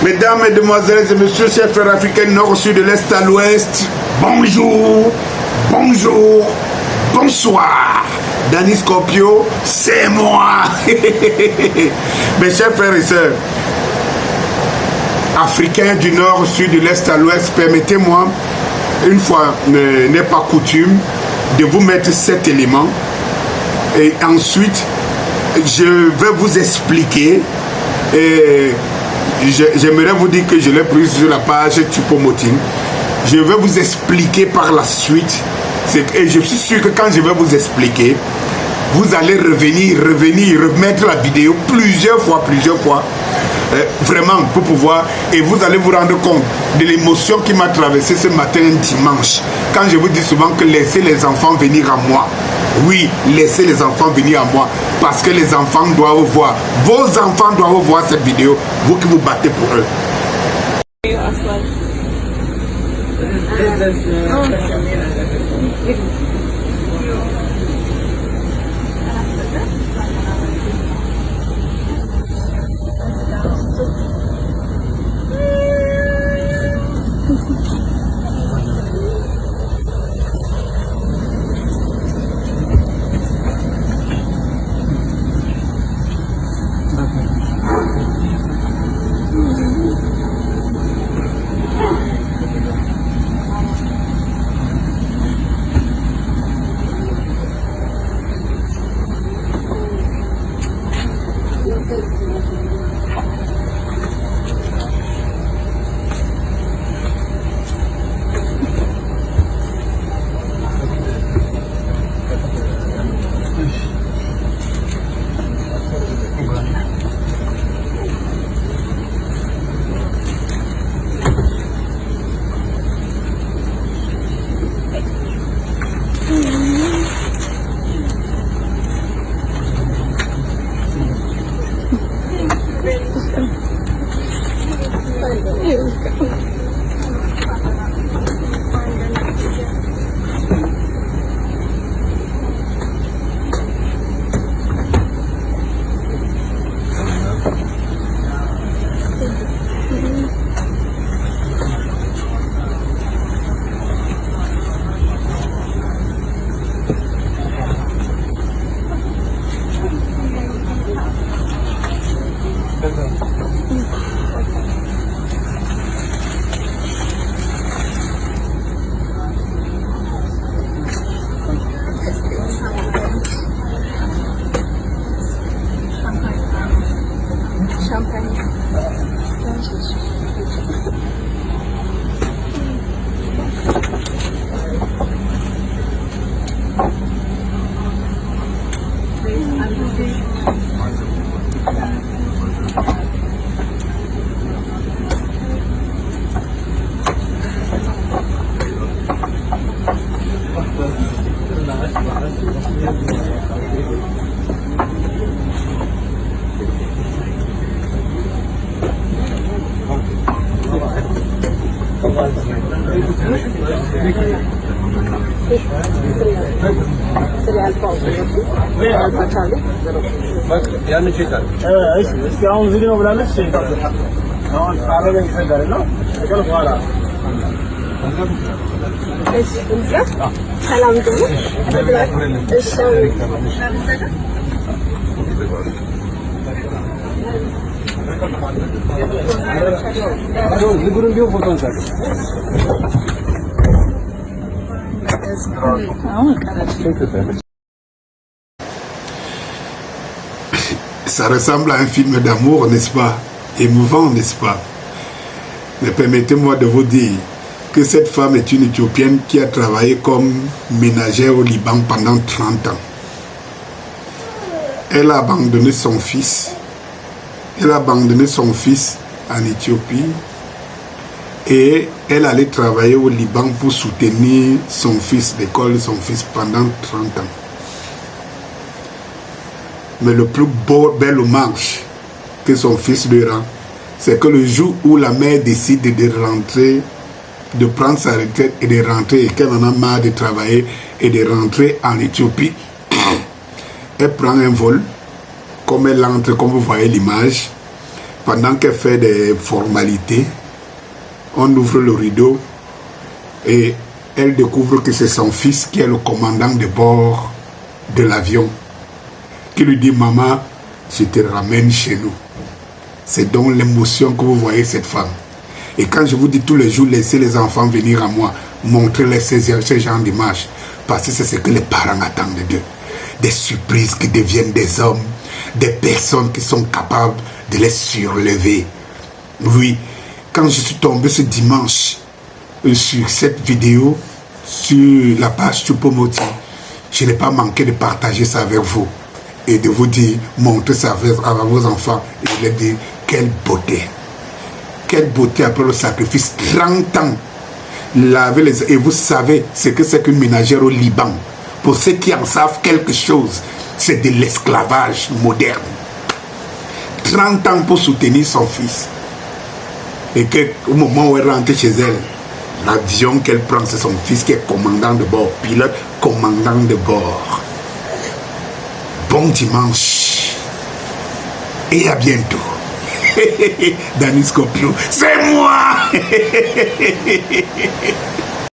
Mesdames, Mesdemoiselles et Messieurs, chers frères africains, nord, sud, de l'est à l'ouest, bonjour, bonjour, bonsoir. Danny Scorpio, c'est moi. Mes chers frères et sœurs, africains du nord, sud, de l'est à l'ouest, permettez-moi, une fois n'est pas coutume, de vous mettre cet élément. Et ensuite, je vais vous expliquer. Et j'aimerais vous dire que je l'ai pris sur la page Chupomoting. Je vais vous expliquer par la suite. Et je suis sûr que quand je vais vous expliquer, vous allez revenir, remettre la vidéo plusieurs fois, vraiment pour pouvoir, et vous allez vous rendre compte de l'émotion qui m'a traversé ce matin dimanche. Quand je vous dis souvent que laissez les enfants venir à moi. Oui, laissez les enfants venir à moi, parce que les enfants doivent voir, vos enfants doivent voir cette vidéo, vous qui vous battez pour eux. Ça ressemble à un film d'amour, n'est-ce pas? Émouvant, n'est-ce pas? Mais permettez-moi de vous dire que cette femme est une Éthiopienne qui a travaillé comme ménagère au Liban pendant 30 ans. Elle a abandonné son fils. Elle a abandonné son fils en Éthiopie et elle allait travailler au Liban pour soutenir son fils d'école, son fils pendant 30 ans. Mais le plus bel hommage que son fils lui rend, c'est que le jour où la mère décide de rentrer, de prendre sa retraite et de rentrer, et qu'elle en a marre de travailler et de rentrer en Éthiopie, elle prend un vol, comme elle entre, comme vous voyez l'image, Pendant qu'elle fait des formalités, on ouvre le rideau et elle découvre que c'est son fils qui est le commandant de bord de l'avion, qui lui dit: maman, je te ramène chez nous. C'est donc l'émotion que vous voyez cette femme. Et quand je vous dis tous les jours, laissez les enfants venir à moi, montrez-les ce genre d'image, parce que c'est ce que les parents attendent d'eux. Des surprises qui deviennent des hommes, des personnes qui sont capables de les surlever. Oui, quand je suis tombé ce dimanche sur cette vidéo, sur la page Choupo-Moting, je n'ai pas manqué de partager ça avec vous et de vous dire, montrez ça à vos enfants et de leur dire, quelle beauté. Quelle beauté après le sacrifice. 30 ans. Laver les... Et vous savez ce que c'est qu'une ménagère au Liban. Pour ceux qui en savent quelque chose, c'est de l'esclavage moderne. 30 ans pour soutenir son fils. Et qu'au moment où elle rentre chez elle, l'avion qu'elle prend, c'est son fils qui est commandant de bord, pilote, commandant de bord. Bon dimanche. Et à bientôt. Danny Scorpio, c'est moi.